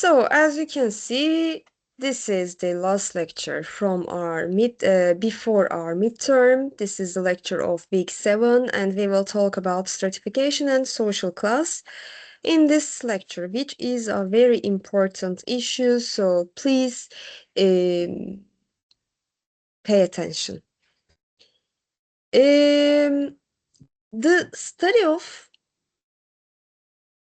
So, as you can see, this is the last lecture from our before our midterm. This is the lecture of week 7, and we will talk about stratification and social class in this lecture, which is a very important issue. So, please pay attention. The study of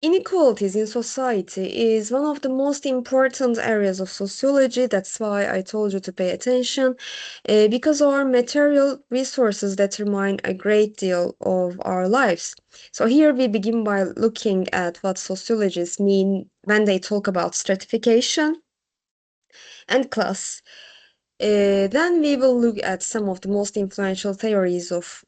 inequalities in society is one of the most important areas of sociology. That's why I told you to pay attention, because our material resources determine a great deal of our lives. So here we begin by looking at what sociologists mean when they talk about stratification and class. Then we will look at some of the most influential theories of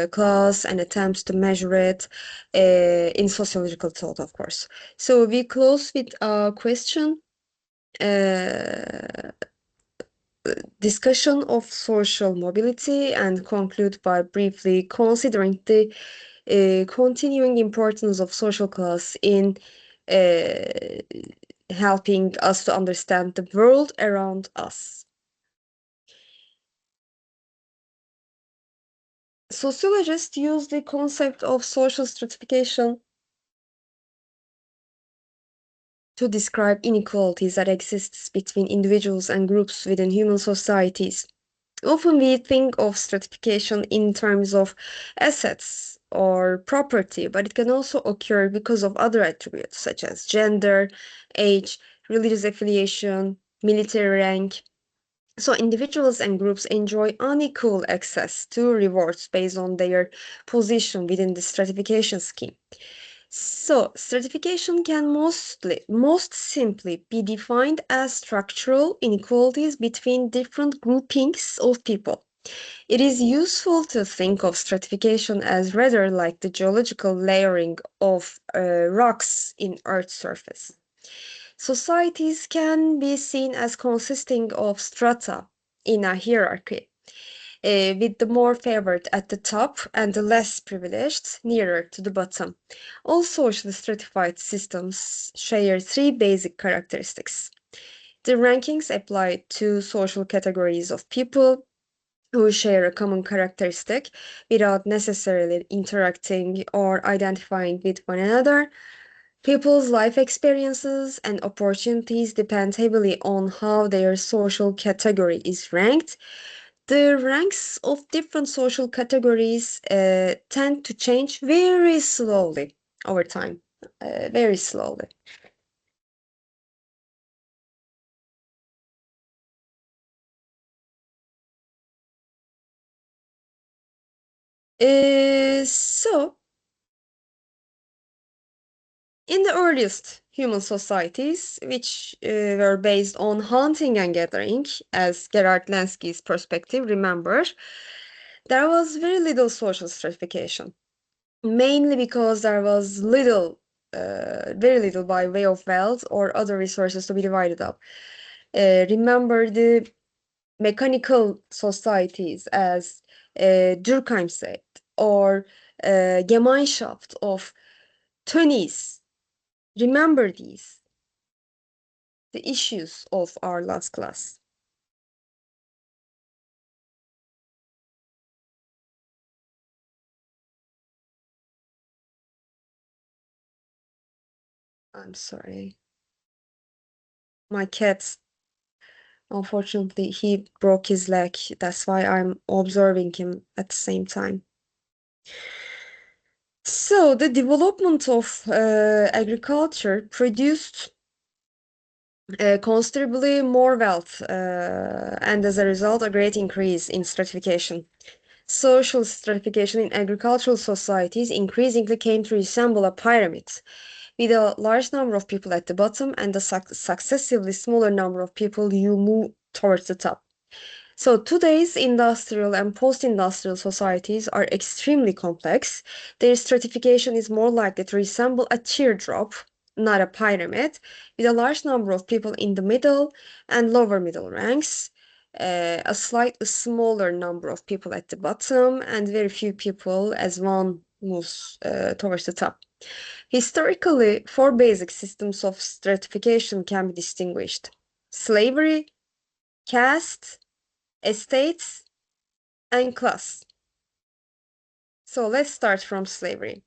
class and attempts to measure it in sociological thought, of course. So we close with a question, discussion of social mobility, and conclude by briefly considering the continuing importance of social class in helping us to understand the world around us. Sociologists use the concept of social stratification to describe inequalities that exist between individuals and groups within human societies. Often we think of stratification in terms of assets or property, but it can also occur because of other attributes such as gender, age, religious affiliation, military rank. So individuals and groups enjoy unequal access to rewards based on their position within the stratification scheme. So stratification can most simply be defined as structural inequalities between different groupings of people. It is useful to think of stratification as rather like the geological layering of rocks in Earth's surface. Societies can be seen as consisting of strata in a hierarchy, with the more favored at the top and the less privileged nearer to the bottom. All socially stratified systems share three basic characteristics. The rankings apply to social categories of people who share a common characteristic without necessarily interacting or identifying with one another. People's life experiences and opportunities depend heavily on how their social category is ranked. The ranks of different social categories tend to change very slowly over time, very slowly. So, in the earliest human societies, which were based on hunting and gathering, as Gerard Lansky's perspective, remember, there was very little social stratification, mainly because there was very little by way of wealth or other resources to be divided up. Remember the mechanical societies, as Durkheim said, or Gemeinschaft of Tönnies. Remember these, the issues of our last class. I'm sorry. My cat, unfortunately, he broke his leg. That's why I'm observing him at the same time. So, the development of agriculture produced considerably more wealth, and as a result, a great increase in stratification. Social stratification in agricultural societies increasingly came to resemble a pyramid, with a large number of people at the bottom and a successively smaller number of people you move towards the top. So today's industrial and post-industrial societies are extremely complex. Their stratification is more likely to resemble a teardrop, not a pyramid, with a large number of people in the middle and lower middle ranks, a slightly smaller number of people at the bottom, and very few people as one moves towards the top. Historically, four basic systems of stratification can be distinguished: slavery, caste, estates, and class. So let's start from slavery.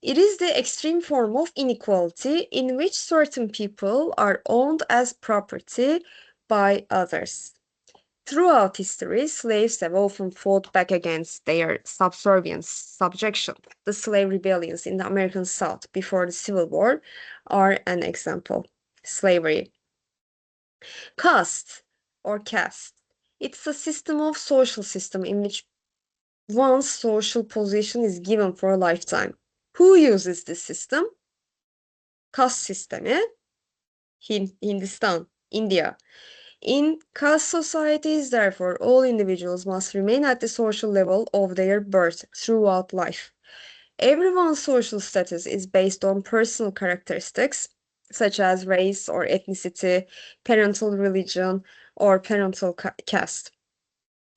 It is the extreme form of inequality in which certain people are owned as property by others. Throughout history, slaves have often fought back against their subjection. The slave rebellions in the American South before the Civil War are an example. Slavery. Caste or caste. It's a system of social system in which one's social position is given for a lifetime. Who uses this system? Caste sistemi, Hindistan, India. In caste societies, therefore, all individuals must remain at the social level of their birth throughout life. Everyone's social status is based on personal characteristics such as race or ethnicity, parental religion, or parental caste.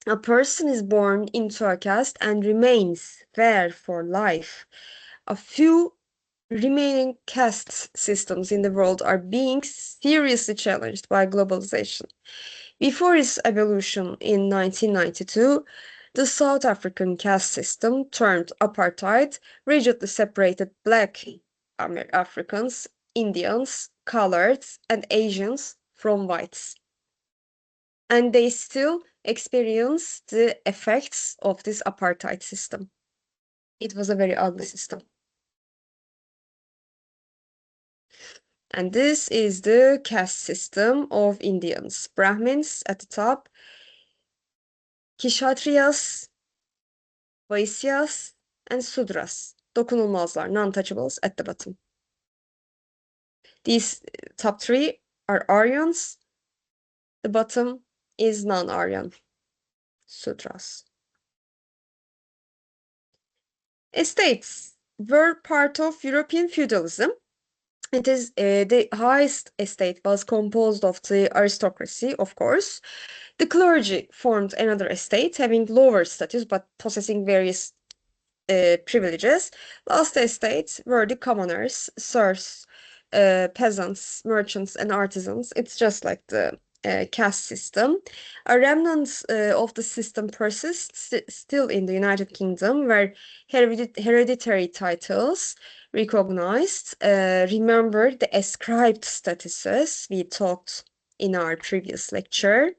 A person is born into a caste and remains there for life. A few remaining caste systems in the world are being seriously challenged by globalization. Before its evolution in 1992, the South African caste system, termed apartheid, rigidly separated Black Africans, Indians, coloreds, and Asians from whites. And they still experience the effects of this apartheid system. It was a very ugly system. And this is the caste system of Indians. Brahmins at the top, Kshatriyas, Vaisyas, and Sudras. Dokunulmazlar, non-touchables at the bottom. These top three are Aryans. The bottom is non-Aryan, Sudras. Estates were part of European feudalism. It is the highest estate was composed of the aristocracy, of course. The clergy formed another estate, having lower status but possessing various privileges. Last estates were the commoners, serfs, peasants, merchants, and artisans. It's just like the caste system. A remnant of the system persists still in the United Kingdom, where hereditary titles recognized. Remember the ascribed statuses we talked in our previous lecture.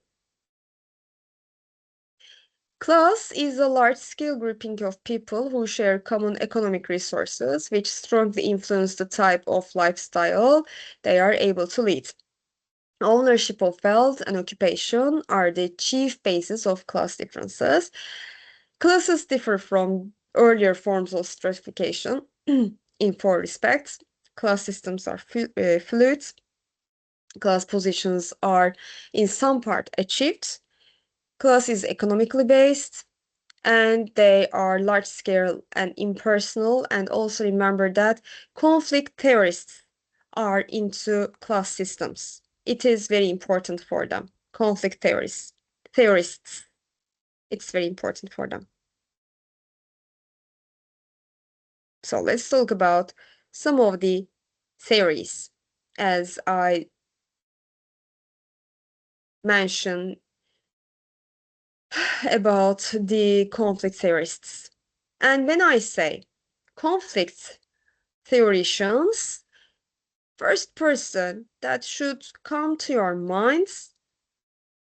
Class is a large-scale grouping of people who share common economic resources, which strongly influence the type of lifestyle they are able to lead. Ownership of wealth and occupation are the chief basis of class differences. Classes differ from earlier forms of stratification in four respects. Class systems are fluid. Class positions are in some part achieved. Class is economically based, and they are large scale and impersonal. And also remember that conflict theorists are into class systems. It is very important for them. Conflict theorists, it's very important for them. So let's talk about some of the theories as I mentioned about the conflict theorists. And when I say conflict theorians, first person that should come to your minds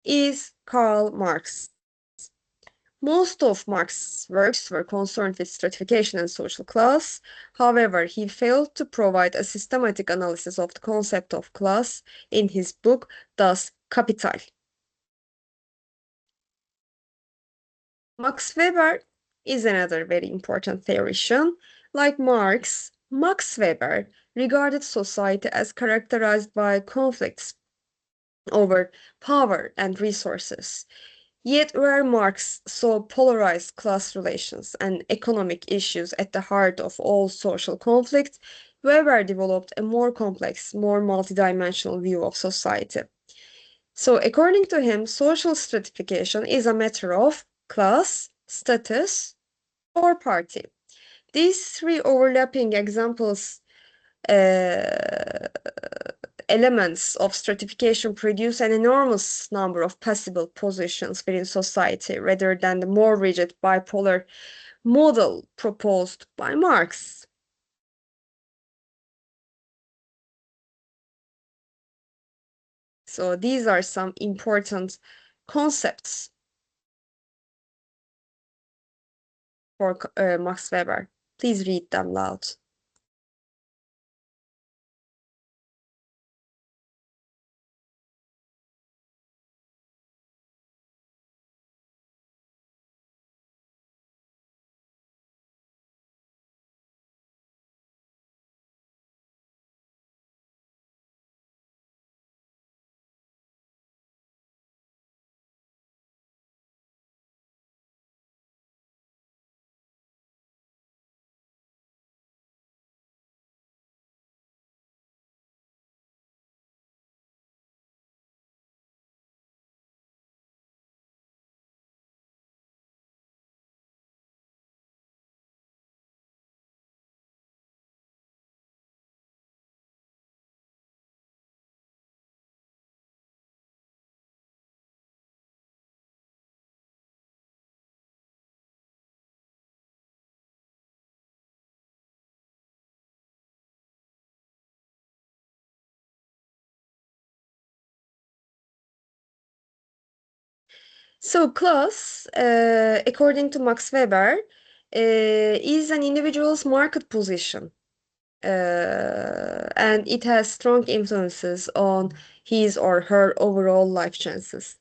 is Karl Marx. Most of Marx's works were concerned with stratification and social class. However, he failed to provide a systematic analysis of the concept of class in his book Das Kapital. Max Weber is another very important theorician. Like Marx, Max Weber regarded society as characterized by conflicts over power and resources. Yet, where Marx saw polarized class relations and economic issues at the heart of all social conflict, Weber developed a more complex, more multidimensional view of society. So, according to him, social stratification is a matter of class, status, or party. These three overlapping examples elements of stratification produce an enormous number of possible positions within society rather than the more rigid bipolar model proposed by Marx. So these are some important concepts for Max Weber. Please read them loud. So class, according to Max Weber, is an individual's market position, and it has strong influences on his or her overall life chances.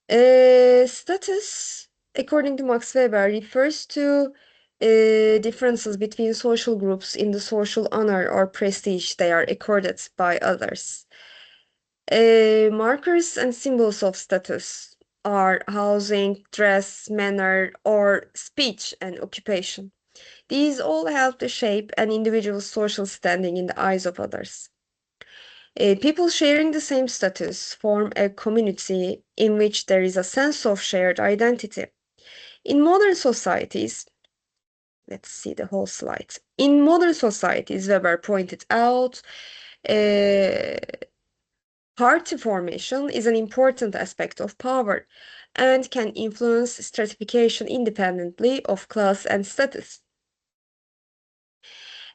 Status, according to Max Weber, refers to differences between social groups in the social honor or prestige they are accorded by others. Markers and symbols of status are housing, dress, manner, or speech and occupation. These all help to shape an individual's social standing in the eyes of others. People sharing the same status form a community in which there is a sense of shared identity. In modern societies, let's see the whole slide. In modern societies, Weber pointed out, uh, party formation is an important aspect of power and can influence stratification independently of class and status.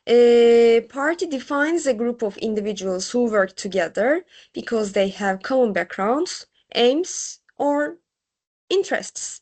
A party defines a group of individuals who work together because they have common backgrounds, aims, or interests.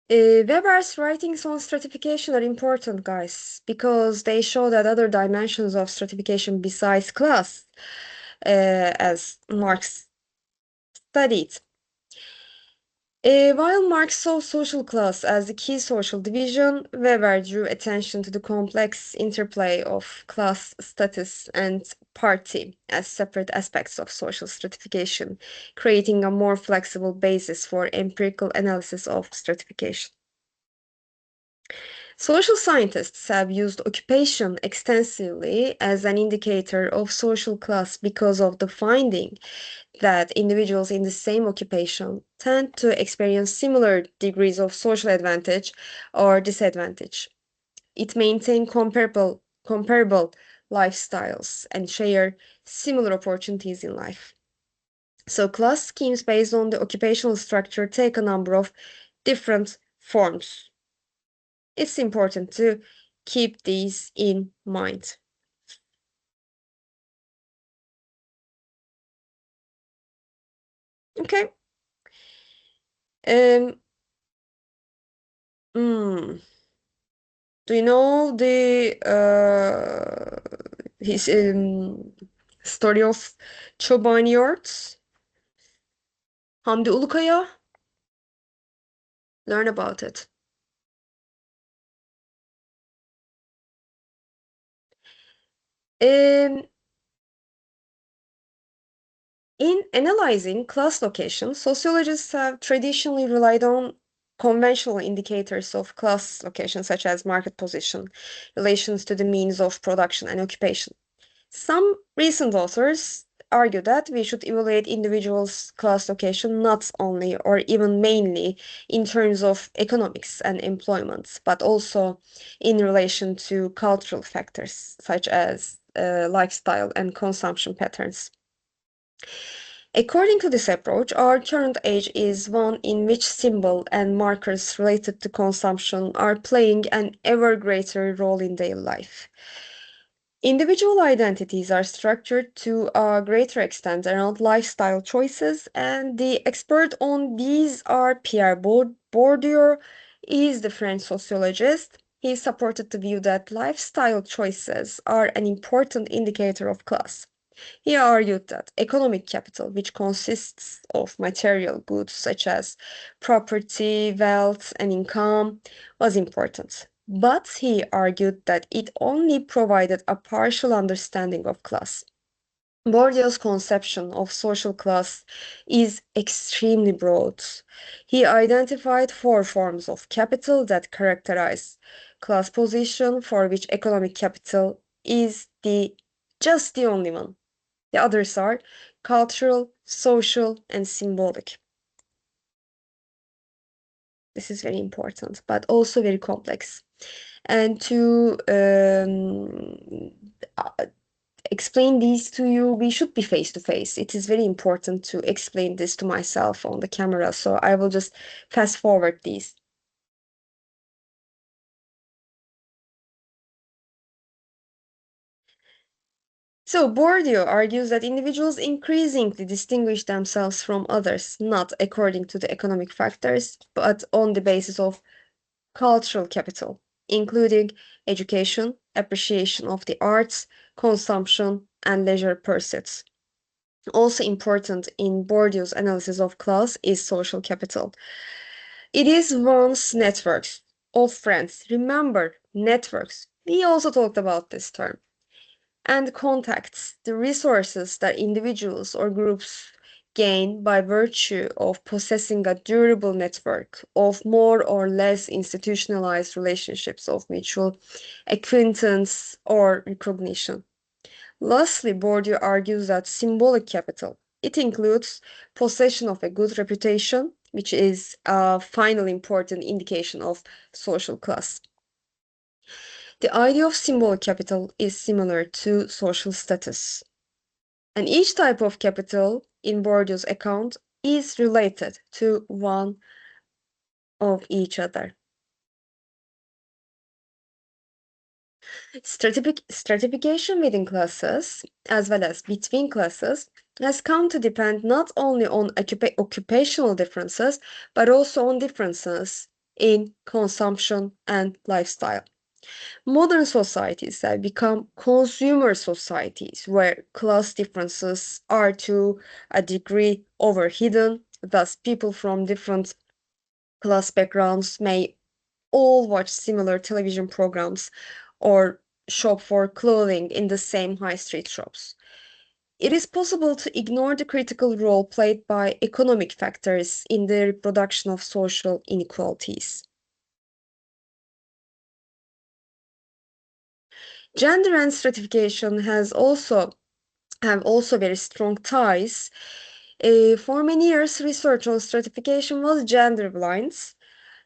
Weber's writings on stratification are important, guys, because they show that other dimensions of stratification besides class, as Marx studied. While Marx saw social class as the key social division, Weber drew attention to the complex interplay of class, status, and party as separate aspects of social stratification, creating a more flexible basis for empirical analysis of stratification. Social scientists have used occupation extensively as an indicator of social class because of the finding that individuals in the same occupation tend to experience similar degrees of social advantage or disadvantage. It maintain comparable lifestyles and share similar opportunities in life. So class schemes based on the occupational structure take a number of different forms. It's important to keep these in mind. Okay. Um, hmm. Do you know the his story of Chobani Yurt? Hamdi Ulukaya? Learn about it. Um, in analyzing class location, sociologists have traditionally relied on conventional indicators of class location, such as market position, relations to the means of production, and occupation. Some recent authors argue that we should evaluate individuals' class location not only or even mainly in terms of economics and employment, but also in relation to cultural factors such as lifestyle and consumption patterns. According to this approach, our current age is one in which symbol and markers related to consumption are playing an ever greater role in daily life. Individual identities are structured to a greater extent around lifestyle choices, and the expert on these are Pierre Bourdieu, is the French sociologist. He supported the view that lifestyle choices are an important indicator of class. He argued that economic capital, which consists of material goods such as property, wealth, and income, was important. But he argued that it only provided a partial understanding of class. Bourdieu's conception of social class is extremely broad. He identified four forms of capital that characterize class position, for which economic capital is the just the only one. The others are cultural, social, and symbolic. This is very important, but also very complex. And to explain these to you, we should be face to face. It is very important to explain this to myself on the camera, so I will just fast forward these. So, Bourdieu argues that individuals increasingly distinguish themselves from others, not according to the economic factors, but on the basis of cultural capital, including education, appreciation of the arts, consumption, and leisure pursuits. Also important in Bourdieu's analysis of class is social capital. It is one's networks of friends. Remember, networks. We also talked about this term. And contacts, the resources that individuals or groups gain by virtue of possessing a durable network of more or less institutionalized relationships of mutual acquaintance or recognition. Lastly, Bourdieu argues that symbolic capital. It includes possession of a good reputation, which is a final important indication of social class. The idea of symbolic capital is similar to social status. And each type of capital in Bourdieu's account is related to one of each other. Stratification within classes, as well as between classes, has come to depend not only on occupational differences, but also on differences in consumption and lifestyle. Modern societies have become consumer societies where class differences are to a degree overhidden. Thus, people from different class backgrounds may all watch similar television programs or shop for clothing in the same high street shops. It is possible to ignore the critical role played by economic factors in the reproduction of social inequalities. Gender and stratification have also very strong ties. For many years, research on stratification was gender blind.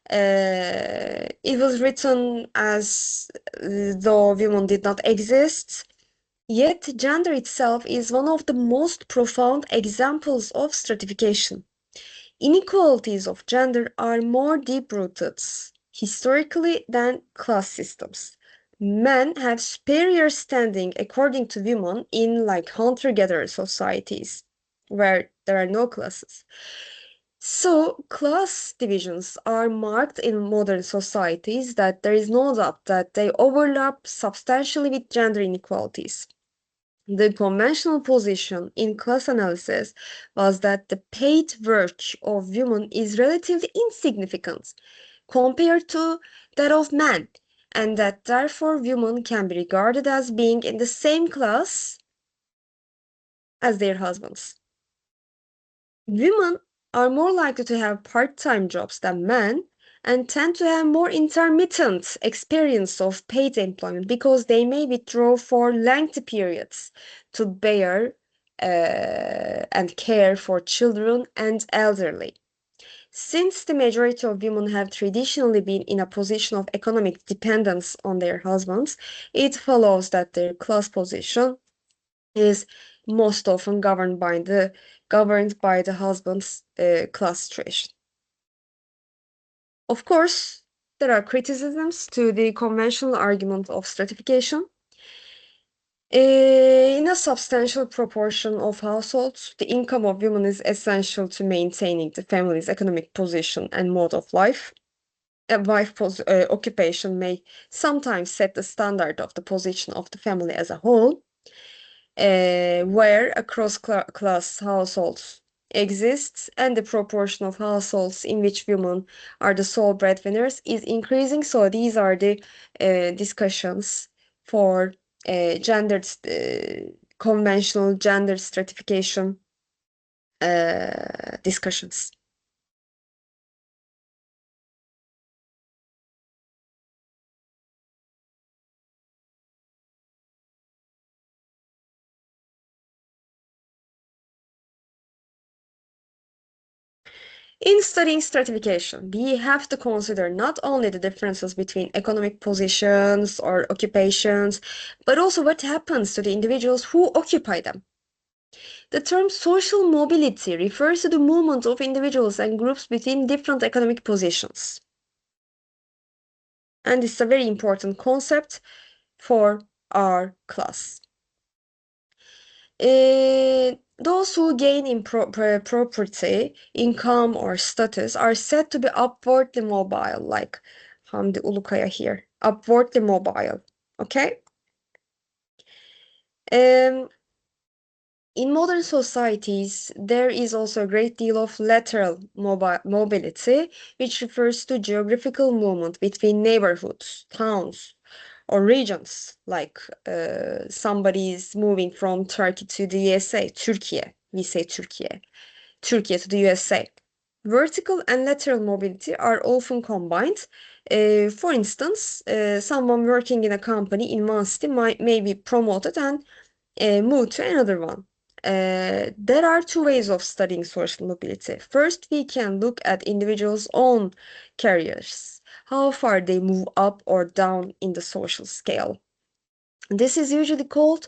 It was written as though women did not exist. Yet, gender itself is one of the most profound examples of stratification. Inequalities of gender are more deep rooted historically than class systems. Men have superior standing according to women in like hunter-gatherer societies where there are no classes. So, class divisions are marked in modern societies that there is no doubt that they overlap substantially with gender inequalities. The conventional position in class analysis was that the paid work of women is relatively insignificant compared to that of men, and that therefore women can be regarded as being in the same class as their husbands. Women are more likely to have part-time jobs than men and tend to have more intermittent experience of paid employment because they may withdraw for lengthy periods to bear and care for children and elderly. Since the majority of women have traditionally been in a position of economic dependence on their husbands, it follows that their class position is most often governed by the husband's class situation. Of course, there are criticisms to the conventional argument of stratification. In a substantial proportion of households, the income of women is essential to maintaining the family's economic position and mode of life. A occupation may sometimes set the standard of the position of the family as a whole, where a cross-class households exists and the proportion of households in which women are the sole breadwinners is increasing. So these are the discussions for gendered conventional gender stratification discussions. In studying stratification, we have to consider not only the differences between economic positions or occupations, but also what happens to the individuals who occupy them. The term social mobility refers to the movement of individuals and groups within different economic positions. And it's a very important concept for our class. Those who gain in property, income, or status are said to be upwardly mobile, like Hamdi Ulukaya here. Upwardly mobile. Okay? In modern societies, there is also a great deal of lateral mobility, which refers to geographical movement between neighborhoods, towns, or regions, like somebody is moving from Turkey to the USA, Türkiye, we say Türkiye, Türkiye to the USA. Vertical and lateral mobility are often combined. For instance, someone working in a company in one city may be promoted and move to another one. There are two ways of studying social mobility. First, we can look at individuals' own careers, how far they move up or down in the social scale. This is usually called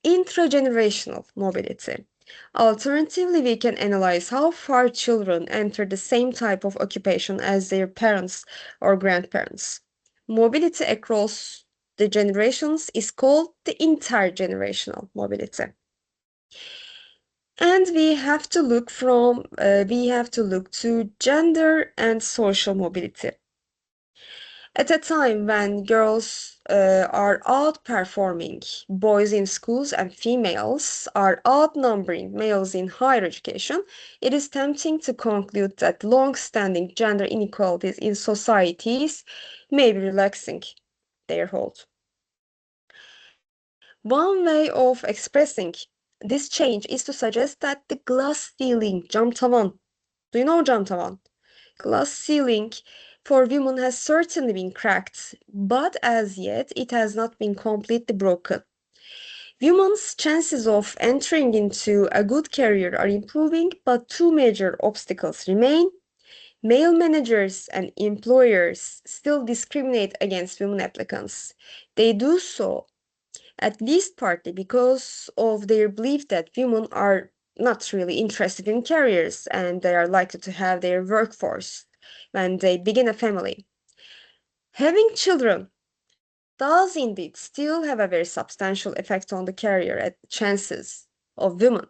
intragenerational mobility. Alternatively, we can analyze how far children enter the same type of occupation as their parents or grandparents. Mobility across the generations is called the intergenerational mobility. And we have to look to gender and social mobility. At a time when girls are outperforming boys in schools and females are outnumbering males in higher education, it is tempting to conclude that long-standing gender inequalities in societies may be relaxing their hold. One way of expressing this change is to suggest that the glass ceiling, cam tavan, do you know cam tavan? Glass ceiling for women has certainly been cracked, but as yet it has not been completely broken. Women's chances of entering into a good career are improving, but two major obstacles remain. Male managers and employers still discriminate against women applicants. They do so at least partly because of their belief that women are not really interested in careers and they are likely to have their workforce when they begin a family. Having children does indeed still have a very substantial effect on the career chances of women.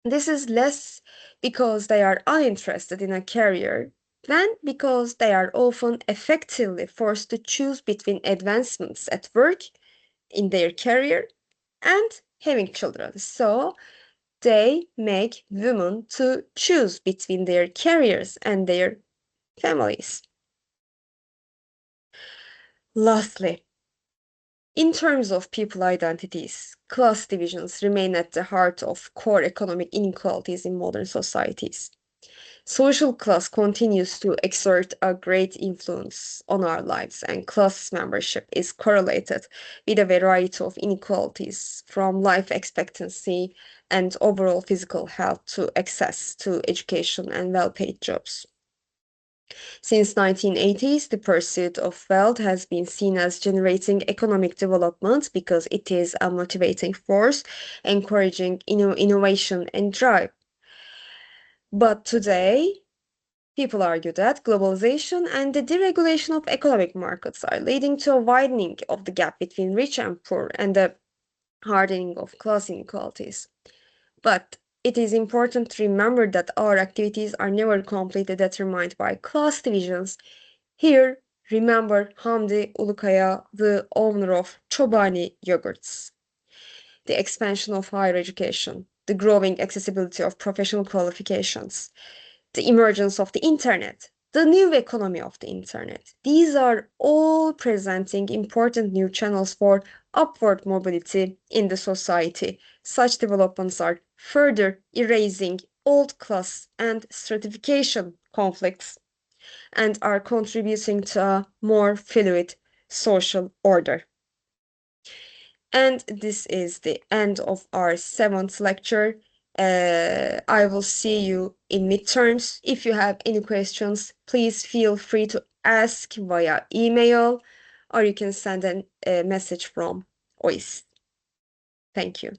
This is less because they are uninterested in a career than because they are often effectively forced to choose between advancements at work in their career and having children. So they make women to choose between their careers and their families. Lastly, in terms of people identities, class divisions remain at the heart of core economic inequalities in modern societies. Social class continues to exert a great influence on our lives, and class membership is correlated with a variety of inequalities, from life expectancy and overall physical health to access to education and well-paid jobs. Since 1980s, the pursuit of wealth has been seen as generating economic development because it is a motivating force, encouraging innovation and drive. But today, people argue that globalization and the deregulation of economic markets are leading to a widening of the gap between rich and poor and the hardening of class inequalities. But it is important to remember that our activities are never completely determined by class divisions. Here, remember Hamdi Ulukaya, the owner of Chobani Yogurts, the expansion of higher education, the growing accessibility of professional qualifications, the emergence of the internet, the new economy of the internet. These are all presenting important new channels for upward mobility in the society. Such developments are further erasing old class and stratification conflicts and are contributing to a more fluid social order. And this is the end of our 7th lecture. I will see you in midterms. If you have any questions, please feel free to ask via email or you can send a message from OIS. Thank you.